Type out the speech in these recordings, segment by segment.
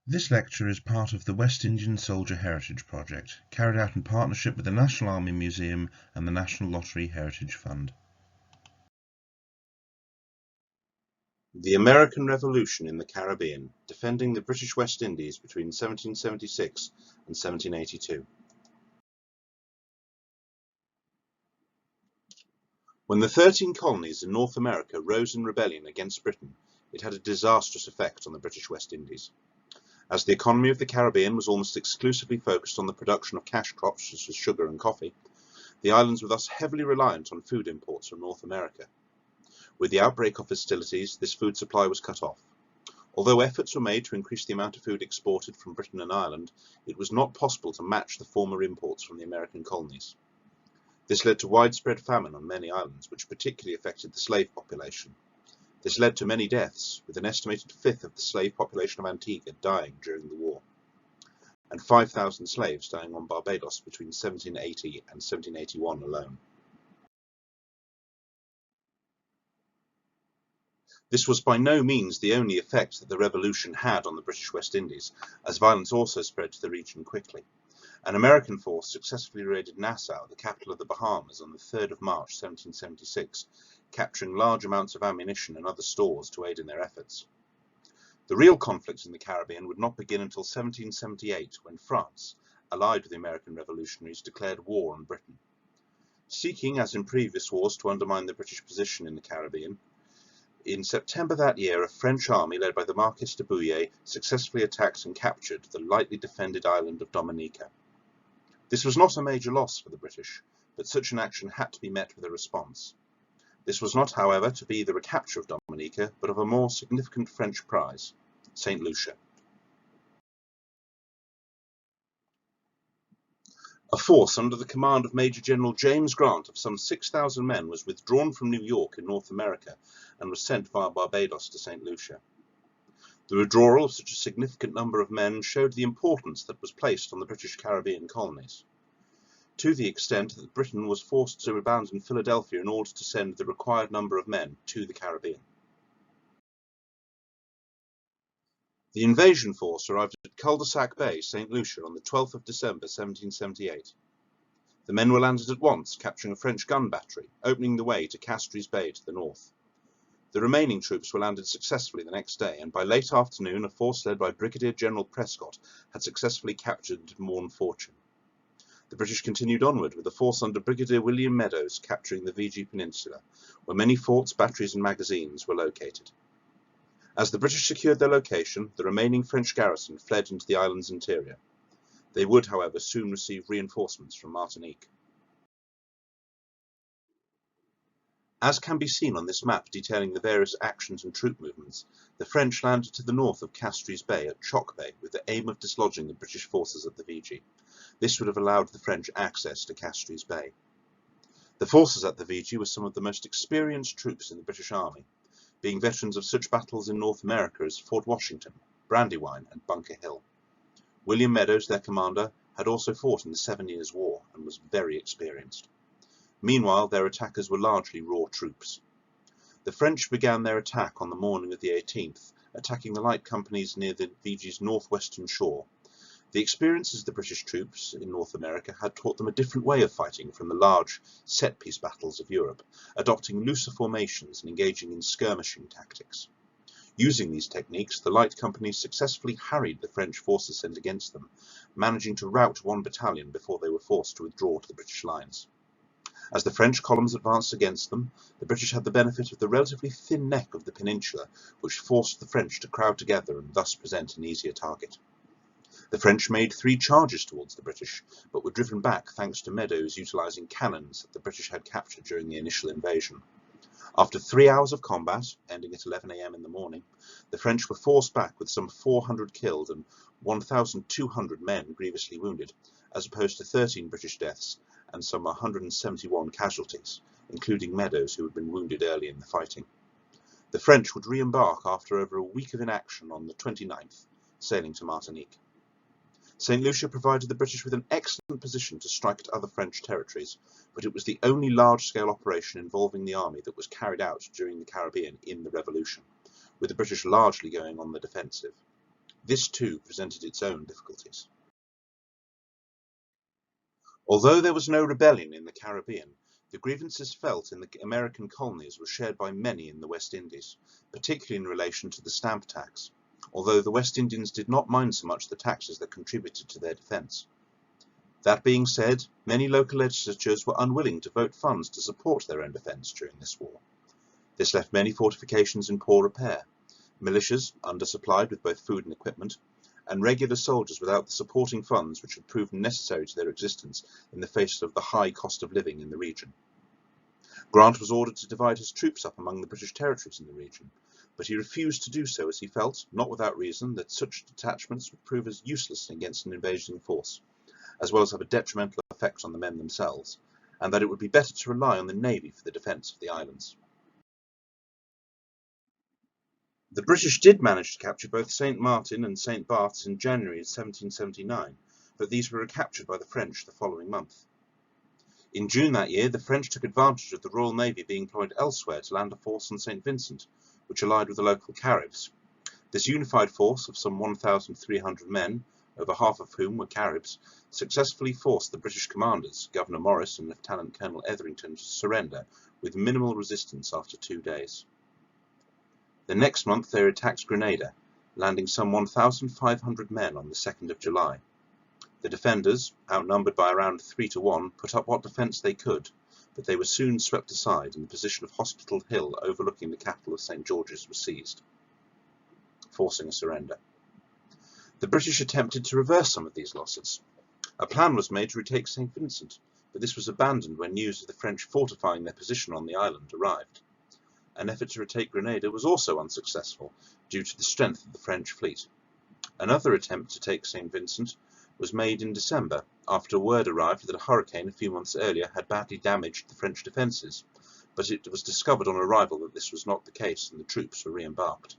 This lecture is part of the West Indian Soldier Heritage Project, carried out in partnership with the National Army Museum and the National Lottery Heritage Fund. The American Revolution in the Caribbean, defending the British West Indies between 1776 and 1782. When the 13 colonies in North America rose in rebellion against Britain, it had a disastrous effect on the British West Indies. As the economy of the Caribbean was almost exclusively focused on the production of cash crops such as sugar and coffee, the islands were thus heavily reliant on food imports from North America. With the outbreak of hostilities, this food supply was cut off. Although efforts were made to increase the amount of food exported from Britain and Ireland, it was not possible to match the former imports from the American colonies. This led to widespread famine on many islands, which particularly affected the slave population. This led to many deaths, with an estimated fifth of the slave population of Antigua dying during the war, and 5,000 slaves dying on Barbados between 1780 and 1781 alone. This was by no means the only effect that the revolution had on the British West Indies, as violence also spread to the region quickly. An American force successfully raided Nassau, the capital of the Bahamas, on the 3rd of March 1776, capturing large amounts of ammunition and other stores to aid in their efforts. The real conflict in the Caribbean would not begin until 1778, when France, allied with the American revolutionaries, declared war on Britain. Seeking, as in previous wars, to undermine the British position in the Caribbean, in September that year, a French army led by the Marquis de Bouillé successfully attacked and captured the lightly defended island of Dominica. This was not a major loss for the British, but such an action had to be met with a response. This was not, however, to be the recapture of Dominica, but of a more significant French prize, St. Lucia. A force under the command of Major General James Grant of some 6,000 men was withdrawn from New York in North America and was sent via Barbados to St. Lucia. The withdrawal of such a significant number of men showed the importance that was placed on the British Caribbean colonies, to the extent that Britain was forced to abandon Philadelphia in order to send the required number of men to the Caribbean. The invasion force arrived at Cul-de-Sac Bay, St. Lucia, on the 12th of December 1778. The men were landed at once, capturing a French gun battery, opening the way to Castries Bay to the north. The remaining troops were landed successfully the next day, and by late afternoon a force led by Brigadier General Prescott had successfully captured Morne Fortune. The British continued onward, with a force under Brigadier William Meadows capturing the Fiji Peninsula, where many forts, batteries and magazines were located. As the British secured their location, the remaining French garrison fled into the island's interior. They would, however, soon receive reinforcements from Martinique. As can be seen on this map detailing the various actions and troop movements, the French landed to the north of Castries Bay at Choc Bay with the aim of dislodging the British forces at the Fiji. This would have allowed the French access to Castries Bay. The forces at the Fiji were some of the most experienced troops in the British Army, being veterans of such battles in North America as Fort Washington, Brandywine and Bunker Hill. William Meadows, their commander, had also fought in the 7 Years' War and was very experienced. Meanwhile, their attackers were largely raw troops. The French began their attack on the morning of the 18th, attacking the light companies near the Fiji's northwestern shore. The experiences of the British troops in North America had taught them a different way of fighting from the large, set-piece battles of Europe, adopting looser formations and engaging in skirmishing tactics. Using these techniques, the light companies successfully harried the French forces sent against them, managing to rout one battalion before they were forced to withdraw to the British lines. As the French columns advanced against them, the British had the benefit of the relatively thin neck of the peninsula, which forced the French to crowd together and thus present an easier target. The French made 3 charges towards the British, but were driven back thanks to Meadows utilising cannons that the British had captured during the initial invasion. After 3 hours of combat, ending at 11 a.m. in the morning, the French were forced back with some 400 killed and 1,200 men grievously wounded, as opposed to 13 British deaths and some 171 casualties, including Meadows, who had been wounded early in the fighting. The French would re-embark after over a week of inaction on the 29th, sailing to Martinique. St. Lucia provided the British with an excellent position to strike at other French territories, but it was the only large-scale operation involving the army that was carried out during the Caribbean in the Revolution, with the British largely going on the defensive. This too presented its own difficulties. Although there was no rebellion in the Caribbean, the grievances felt in the American colonies were shared by many in the West Indies, particularly in relation to the stamp tax, although the West Indians did not mind so much the taxes that contributed to their defence. That being said, many local legislatures were unwilling to vote funds to support their own defence during this war. This left many fortifications in poor repair, militias undersupplied with both food and equipment, and regular soldiers without the supporting funds which had proven necessary to their existence in the face of the high cost of living in the region. Grant was ordered to divide his troops up among the British territories in the region, but he refused to do so as he felt, not without reason, that such detachments would prove as useless against an invading force, as well as have a detrimental effect on the men themselves, and that it would be better to rely on the navy for the defence of the islands. The British did manage to capture both St. Martin and St. Barths in January 1779, but these were recaptured by the French the following month. In June that year, the French took advantage of the Royal Navy being employed elsewhere to land a force on St. Vincent, which allied with the local Caribs. This unified force of some 1,300 men, over half of whom were Caribs, successfully forced the British commanders, Governor Morris and Lieutenant Colonel Etherington, to surrender with minimal resistance after 2 days. The next month they attacked Grenada, landing some 1,500 men on the 2nd of July. The defenders, outnumbered by around 3 to 1, put up what defence they could, but they were soon swept aside and the position of Hospital Hill overlooking the capital of St. George's was seized, forcing a surrender. The British attempted to reverse some of these losses. A plan was made to retake St. Vincent, but this was abandoned when news of the French fortifying their position on the island arrived. An effort to retake Grenada was also unsuccessful due to the strength of the French fleet. Another attempt to take St. Vincent was made in December, after word arrived that a hurricane a few months earlier had badly damaged the French defences, but it was discovered on arrival that this was not the case and the troops were re-embarked.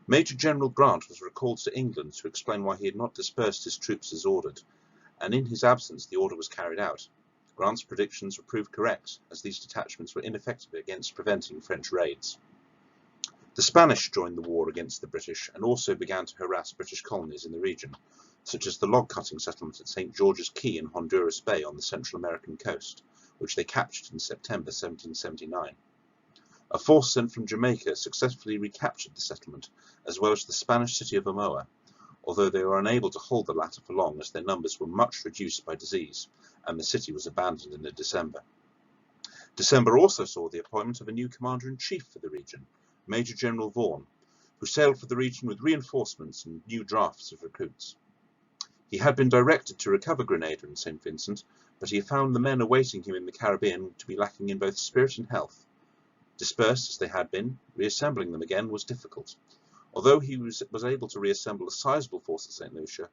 Major General Grant was recalled to England to explain why he had not dispersed his troops as ordered, and in his absence the order was carried out. Grant's predictions were proved correct, as these detachments were ineffective against preventing French raids. The Spanish joined the war against the British and also began to harass British colonies in the region, such as the log-cutting settlement at St. George's Key in Honduras Bay on the Central American coast, which they captured in September 1779. A force sent from Jamaica successfully recaptured the settlement, as well as the Spanish city of Omoa, although they were unable to hold the latter for long as their numbers were much reduced by disease, and the city was abandoned in December. December also saw the appointment of a new commander-in-chief for the region, Major General Vaughan, who sailed for the region with reinforcements and new drafts of recruits. He had been directed to recover Grenada and St. Vincent, but he found the men awaiting him in the Caribbean to be lacking in both spirit and health. Dispersed as they had been, reassembling them again was difficult. Although he was able to reassemble a sizable force at St. Lucia,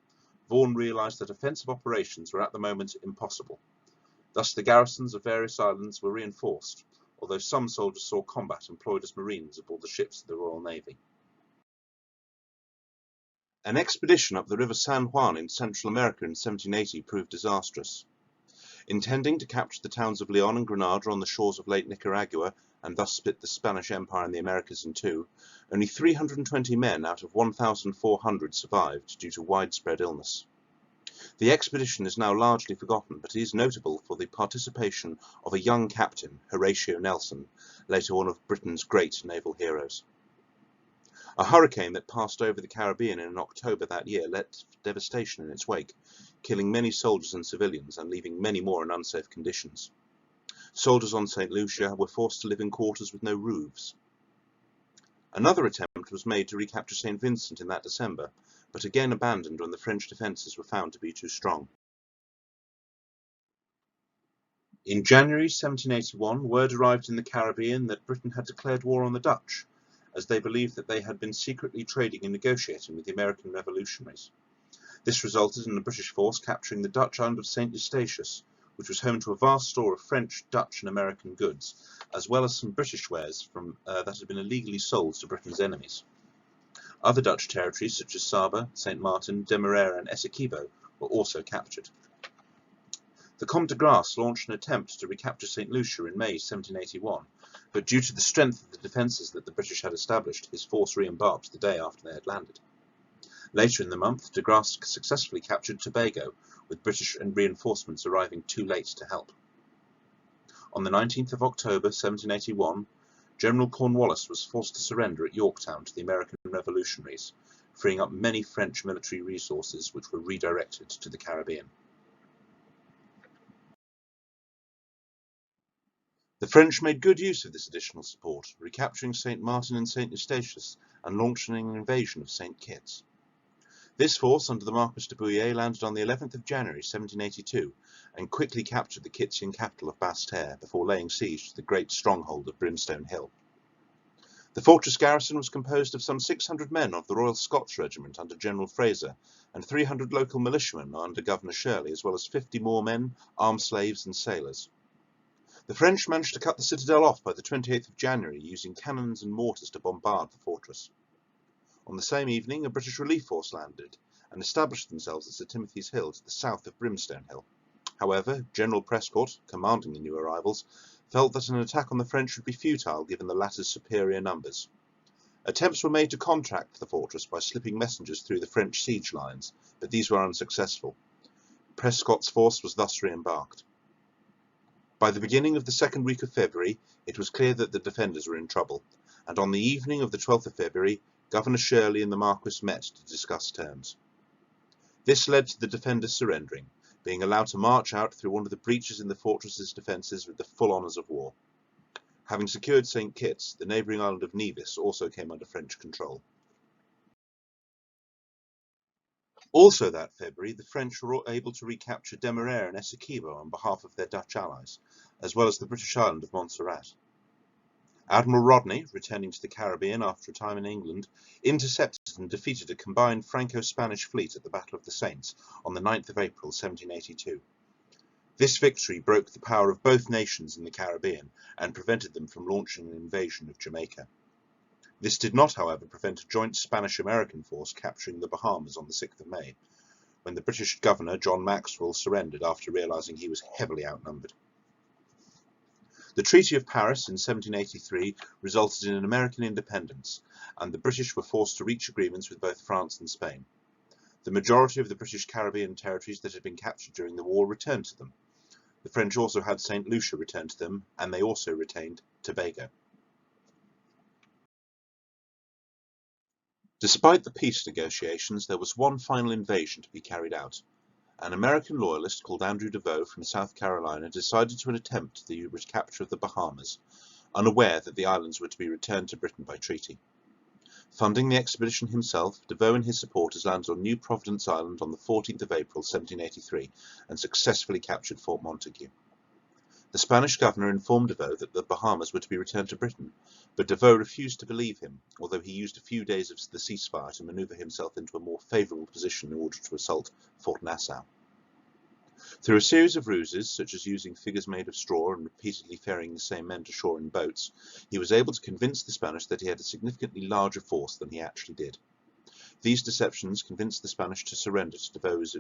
Vaughan realised that offensive operations were at the moment impossible. Thus the garrisons of various islands were reinforced, although some soldiers saw combat employed as marines aboard the ships of the Royal Navy. An expedition up the river San Juan in Central America in 1780 proved disastrous. Intending to capture the towns of Leon and Granada on the shores of Lake Nicaragua and thus split the Spanish Empire and the Americas in two, only 320 men out of 1,400 survived due to widespread illness. The expedition is now largely forgotten, but it is notable for the participation of a young captain, Horatio Nelson, later one of Britain's great naval heroes. A hurricane that passed over the Caribbean in October that year left devastation in its wake, killing many soldiers and civilians and leaving many more in unsafe conditions. Soldiers on St. Lucia were forced to live in quarters with no roofs. Another attempt was made to recapture St. Vincent in that December, but again abandoned when the French defences were found to be too strong. In January 1781, word arrived in the Caribbean that Britain had declared war on the Dutch, as they believed that they had been secretly trading and negotiating with the American revolutionaries. This resulted in the British force capturing the Dutch island of St. Eustatius, which was home to a vast store of French, Dutch and American goods, as well as some British wares that had been illegally sold to Britain's enemies. Other Dutch territories such as Saba, St. Martin, Demerara and Essequibo were also captured. The Comte de Grasse launched an attempt to recapture St. Lucia in May 1781, but due to the strength of the defences that the British had established, his force re-embarked the day after they had landed. Later in the month, de Grasse successfully captured Tobago, with British reinforcements arriving too late to help. On the 19th of October 1781, General Cornwallis was forced to surrender at Yorktown to the American revolutionaries, freeing up many French military resources which were redirected to the Caribbean. The French made good use of this additional support, recapturing St. Martin and St. Eustatius and launching an invasion of St. Kitts. This force, under the Marquis de Bouillé, landed on the 11th of January 1782 and quickly captured the Kittian capital of Basse-Terre before laying siege to the great stronghold of Brimstone Hill. The fortress garrison was composed of some 600 men of the Royal Scots Regiment under General Fraser and 300 local militiamen under Governor Shirley, as well as 50 more men, armed slaves and sailors. The French managed to cut the citadel off by the 28th of January, using cannons and mortars to bombard the fortress. On the same evening, a British relief force landed and established themselves at Sir Timothy's Hill to the south of Brimstone Hill. However, General Prescott, commanding the new arrivals, felt that an attack on the French would be futile given the latter's superior numbers. Attempts were made to contract the fortress by slipping messengers through the French siege lines, but these were unsuccessful. Prescott's force was thus re-embarked. By the beginning of the second week of February, it was clear that the defenders were in trouble, and on the evening of the 12th of February, Governor Shirley and the Marquis met to discuss terms. This led to the defenders surrendering, being allowed to march out through one of the breaches in the fortress's defences with the full honours of war. Having secured St. Kitts, the neighbouring island of Nevis also came under French control. Also that February, the French were able to recapture Demerara and Essequibo on behalf of their Dutch allies, as well as the British island of Montserrat. Admiral Rodney, returning to the Caribbean after a time in England, intercepted and defeated a combined Franco-Spanish fleet at the Battle of the Saints on the 9th of April 1782. This victory broke the power of both nations in the Caribbean and prevented them from launching an invasion of Jamaica. This did not, however, prevent a joint Spanish-American force capturing the Bahamas on the 6th of May, when the British governor, John Maxwell, surrendered after realising he was heavily outnumbered. The Treaty of Paris in 1783 resulted in an American independence, and the British were forced to reach agreements with both France and Spain. The majority of the British Caribbean territories that had been captured during the war returned to them. The French also had St. Lucia returned to them, and they also retained Tobago. Despite the peace negotiations, there was one final invasion to be carried out. An American loyalist called Andrew Devoe from South Carolina decided to attempt the recapture of the Bahamas, unaware that the islands were to be returned to Britain by treaty. Funding the expedition himself, Devoe and his supporters landed on New Providence Island on the 14th of April 1783 and successfully captured Fort Montague. The Spanish governor informed Devoe that the Bahamas were to be returned to Britain, but Devoe refused to believe him, although he used a few days of the ceasefire to manoeuvre himself into a more favourable position in order to assault Fort Nassau. Through a series of ruses, such as using figures made of straw and repeatedly ferrying the same men to shore in boats, he was able to convince the Spanish that he had a significantly larger force than he actually did. These deceptions convinced the Spanish to surrender to Devoe's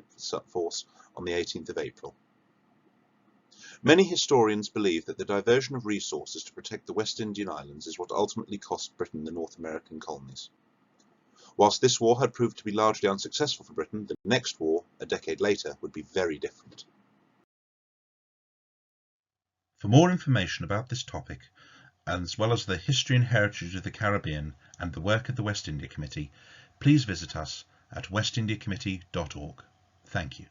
force on the 18th of April. Many historians believe that the diversion of resources to protect the West Indian Islands is what ultimately cost Britain the North American colonies. Whilst this war had proved to be largely unsuccessful for Britain, the next war, a decade later, would be very different. For more information about this topic, as well as the history and heritage of the Caribbean and the work of the West India Committee, please visit us at westindiacommittee.org. Thank you.